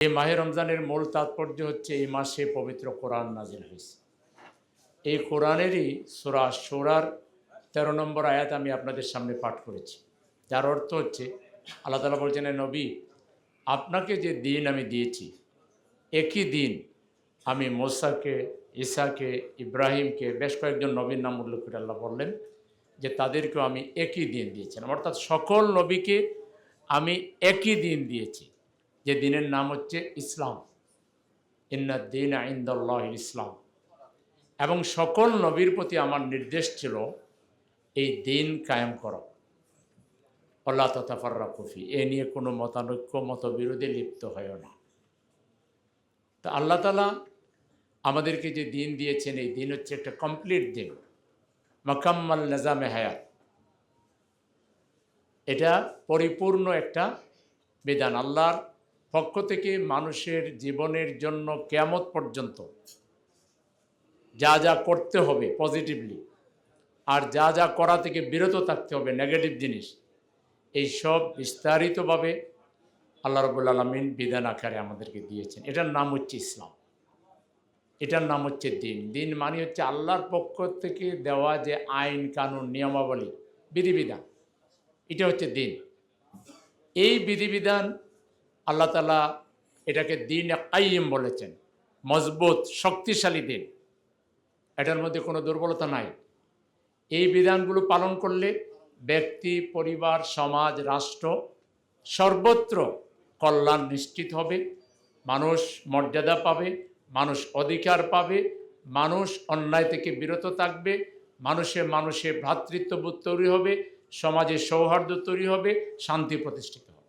এই মাহে রমজানের মূল তাৎপর্য হচ্ছে এই মাসে পবিত্র কোরআন নাজিল হয়েছে। এই কোরআনেরই সূরা শূরার ১৩ নম্বর আয়াত আমি আপনাদের সামনে পাঠ করেছি, যার অর্থ হচ্ছে আল্লাহ তাআলা বলছেন, নবী, আপনাকে যে দিন আমি দিয়েছি, একই দিন আমি মুসাকে, ঈসাকে, ইব্রাহিমকে, বেশ কয়েকজন নবীর নাম উল্লেখ করে আল্লাহ বললেন যে তাদেরকেও আমি একই দিন দিয়েছিলাম। অর্থাৎ সকল নবীকে আমি একই দিন দিয়েছি, যে দিনের নাম হচ্ছে ইসলাম। ইন্নাদ-দীনা ইনদাল্লাহিল ইসলাম। এবং সকল নবীর প্রতি আমার নির্দেশ ছিল এই দিন কায়েম করা, আল্লাহ তাতাফাররাকু ফি, এ নিয়ে কোনো মতানৈক্য মতবিরোধে লিপ্ত হয় না। তা আল্লাহ তাআলা আমাদেরকে যে দিন দিয়েছেন, এই দিন হচ্ছে একটা কমপ্লিট দিন, মুকাম্মাল নিজামে হায়াত। এটা পরিপূর্ণ একটা বিধান আল্লাহর পক্ষ থেকে মানুষের জীবনের জন্য কিয়ামত পর্যন্ত যা যা করতে হবে পজিটিভলি, আর যা যা করা থেকে বিরত থাকতে হবে নেগেটিভ জিনিস, এই সব বিস্তারিতভাবে আল্লাহ রাব্বুল আলামিন বিধান আকারে আমাদেরকে দিয়েছেন। এটার নাম হচ্ছে ইসলাম, এটার নাম হচ্ছে দিন। দিন মানে হচ্ছে আল্লাহর পক্ষ থেকে দেওয়া যে আইন কানুন নিয়মাবলী বিধিবিধান, এটা হচ্ছে দিন। এই বিধিবিধান আল্লাহ তাআলা এটাকে দিন কাইয়্যিম বলেছেন, মজবুত শক্তিশালী দিন, এটার মধ্যে কোনো দুর্বলতা নাই। এই বিধানগুলো পালন করলে ব্যক্তি, পরিবার, সমাজ, রাষ্ট্র সর্বত্র কল্যাণ নিশ্চিত হবে, মানুষ মর্যাদা পাবে, মানুষ অধিকার পাবে, মানুষ অন্যায় থেকে বিরত থাকবে, মানুষে ভ্রাতৃত্ববোধ তৈরি হবে, সমাজে সৌহার্দ্য তৈরি হবে, শান্তি প্রতিষ্ঠিত হবে।